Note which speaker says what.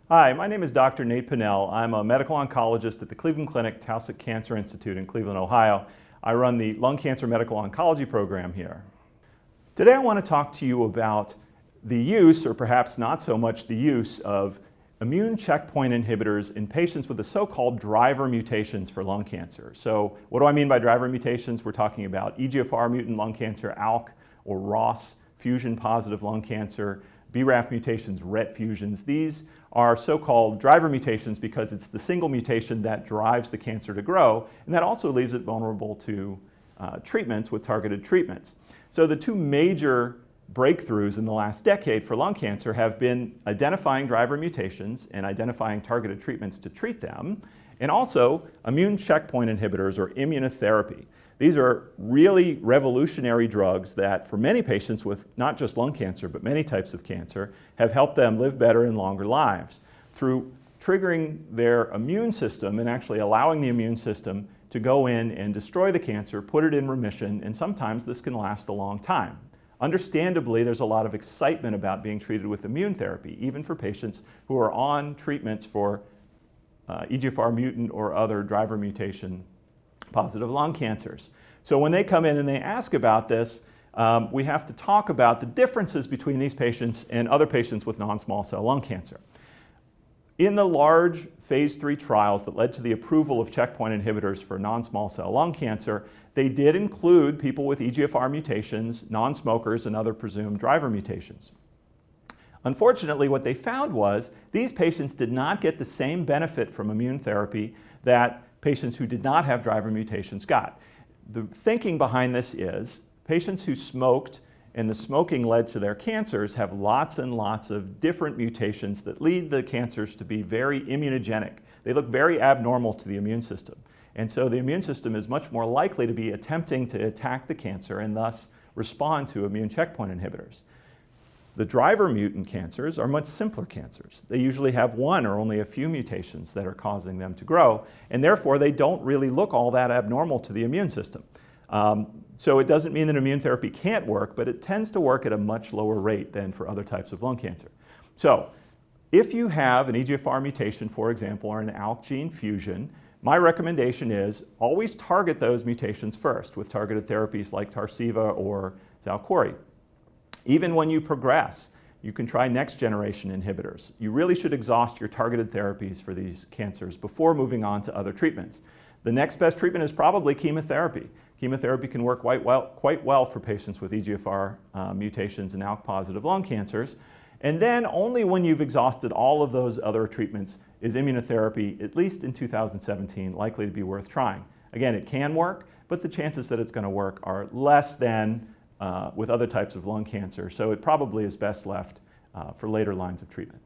Speaker 1: Hi, my name is Dr. Nate Pennell. I'm a medical oncologist at the Cleveland Clinic Taussig Cancer Institute in Cleveland, Ohio. I run the Lung Cancer Medical Oncology program here. Today I want to talk to you about the use, or perhaps not so much the use, of immune checkpoint inhibitors in patients with the so-called driver mutations for lung cancer. So what do I mean by driver mutations? We're talking about EGFR mutant lung cancer, ALK, or ROS, fusion positive lung cancer, BRAF mutations, RET fusions. These are so-called driver mutations because it's the single mutation that drives the cancer to grow, and that also leaves it vulnerable to treatments with targeted treatments. So the two major breakthroughs in the last decade for lung cancer have been identifying driver mutations and identifying targeted treatments to treat them, and also immune checkpoint inhibitors, or immunotherapy. These are really revolutionary drugs that, for many patients with not just lung cancer, but many types of cancer, have helped them live better and longer lives through triggering their immune system and actually allowing the immune system to go in and destroy the cancer, put it in remission, and sometimes this can last a long time. Understandably, there's a lot of excitement about being treated with immune therapy, even for patients who are on treatments for EGFR mutant or other driver mutation positive lung cancers. So when they come in and they ask about this, we have to talk about the differences between these patients and other patients with non-small cell lung cancer. In the large phase 3 trials that led to the approval of checkpoint inhibitors for non-small cell lung cancer, they did include people with EGFR mutations, non-smokers, and other presumed driver mutations. Unfortunately, what they found was these patients did not get the same benefit from immune therapy that patients who did not have driver mutations got. The thinking behind this is patients who smoked and the smoking led to their cancers have lots and lots of different mutations that lead the cancers to be very immunogenic. They look very abnormal to the immune system. And so the immune system is much more likely to be attempting to attack the cancer and thus respond to immune checkpoint inhibitors. The driver mutant cancers are much simpler cancers. They usually have one or only a few mutations that are causing them to grow, and therefore they don't really look all that abnormal to the immune system. So it doesn't mean that immune therapy can't work, but it tends to work at a much lower rate than for other types of lung cancer. So if you have an EGFR mutation, for example, or an ALK gene fusion, my recommendation is always target those mutations first with targeted therapies like Tarceva or Xalkori. Even when you progress, you can try next generation inhibitors. You really should exhaust your targeted therapies for these cancers before moving on to other treatments. The next best treatment is probably chemotherapy. Chemotherapy can work quite well for patients with EGFR mutations and ALK positive lung cancers. And then only when you've exhausted all of those other treatments is immunotherapy, at least in 2017, likely to be worth trying. Again, it can work, but the chances that it's going to work are less than with other types of lung cancer, so it probably is best left for later lines of treatment.